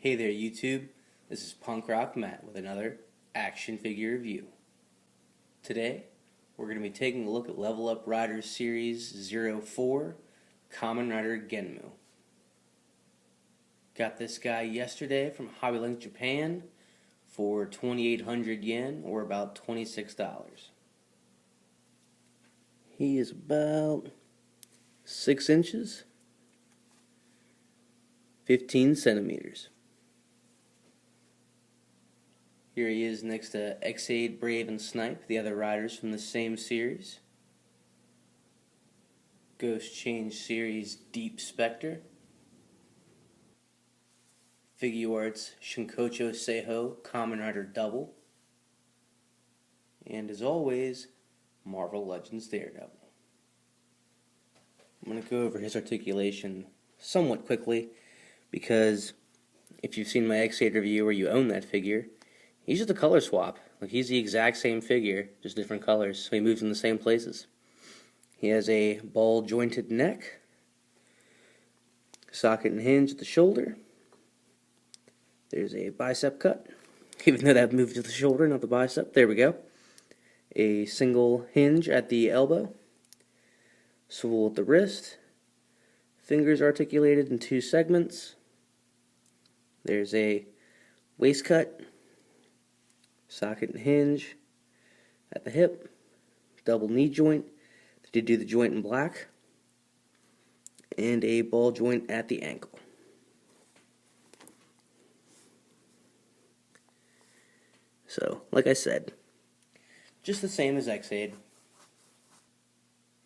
Hey there YouTube, this is Punk Rock Matt with another action figure review. Today, we're going to be taking a look at Level Up Riders Series 04, Kamen Rider Genmu. Got this guy yesterday from Hobby Link Japan for 2,800 yen, or about $26. He is about 6 inches, 15 centimeters. Here he is next to X8, Brave, and Snipe, the other riders from the same series. Ghost Change Series Deep Spectre. Figuarts Shinkocho Seiho Kamen Rider Double. And as always, Marvel Legends Daredevil. I'm going to go over his articulation somewhat quickly, because if you've seen my X8 review or you own that figure, he's just a color swap. Like, he's the exact same figure, just different colors, so he moves in the same places. He has a ball jointed neck, socket and hinge at the shoulder. There's a bicep cut, even though that moved to the shoulder, not the bicep. There we go. A single hinge at the elbow, swivel at the wrist, fingers articulated in 2 segments. There's a waist cut, socket and hinge at the hip, double knee joint. They did do the joint in black, and a ball joint at the ankle. So, like I said, just the same as X8.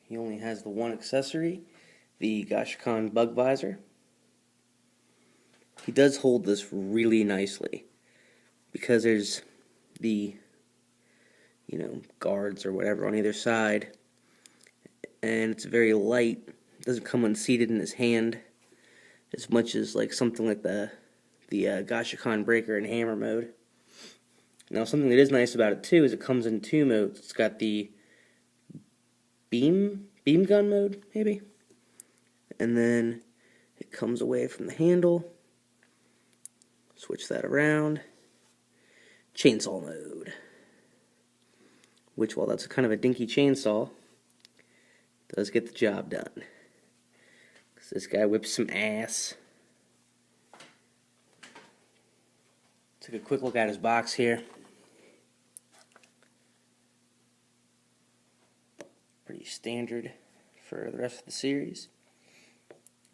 He only has the one accessory, the Gashikan bug visor. He does hold this really nicely, because there's the, guards or whatever on either side, and it's very light. It doesn't come unseated in his hand as much as like something like the Gashikan breaker in hammer mode. Now, something that is nice about it too is it comes in 2 modes. It's got the beam gun mode, maybe, and then it comes away from the handle. Switch that around. Chainsaw mode, which, while that's kind of a dinky chainsaw, does get the job done. Because this guy whips some ass. Took a quick look at his box here. Pretty standard for the rest of the series.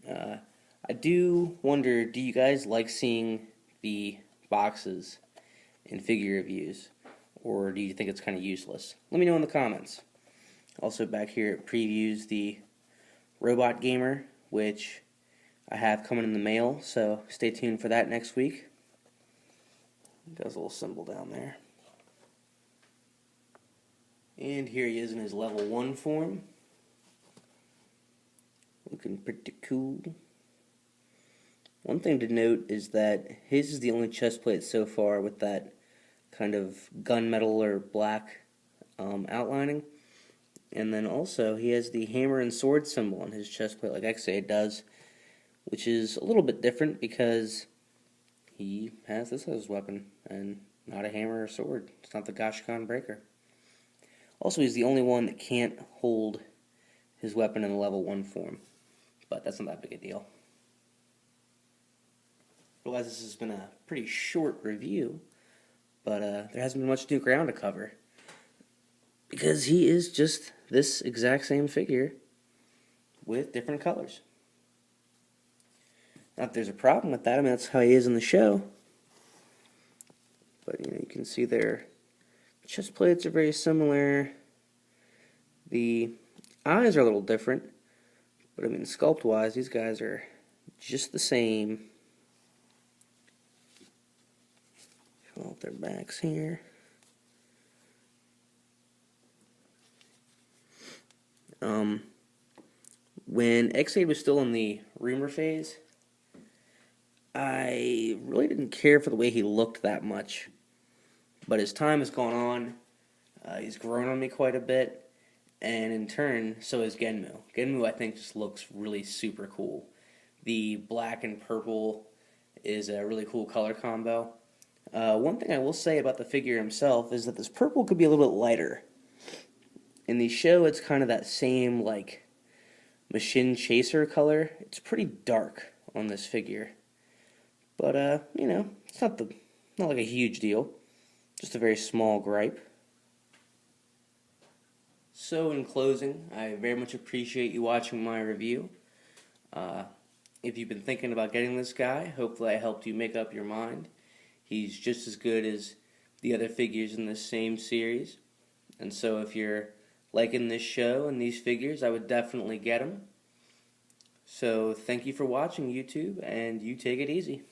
I do wonder, do you guys like seeing the boxes in figure reviews, or do you think it's kind of useless? Let me know in the comments. Also, back here it previews the Robot Gamer, which I have coming in the mail, so stay tuned for that next week. It does a little symbol down there. And here he is in his level 1 form. Looking pretty cool. One thing to note is that his is the only chest plate so far with that kind of gunmetal or black outlining. And then also he has the hammer and sword symbol on his chest plate like X8 does, which is a little bit different because he has this as his weapon and not a hammer or sword. It's not the Gashikan breaker. Also, he's the only one that can't hold his weapon in the level 1 form, but that's not that big a deal. I realize this has been a pretty short review, but there hasn't been much new ground to cover, because he is just this exact same figure with different colors. Not that there's a problem with that. I mean, that's how he is in the show. But you can see their chest plates are very similar. The eyes are a little different, but I mean, sculpt-wise, these guys are just the same. Show off their backs here. When X8 was still in the rumor phase, I really didn't care for the way he looked that much. But as time has gone on, he's grown on me quite a bit, and in turn, so has Genmu. Genmu, I think, just looks really super cool. The black and purple is a really cool color combo. One thing I will say about the figure himself is that this purple could be a little bit lighter. In the show, it's kind of that same, like, machine chaser color. It's pretty dark on this figure. But, it's not like a huge deal. Just a very small gripe. So, in closing, I very much appreciate you watching my review. If you've been thinking about getting this guy, hopefully I helped you make up your mind. He's just as good as the other figures in this same series. And so if you're liking this show and these figures, I would definitely get them. So thank you for watching, YouTube, and you take it easy.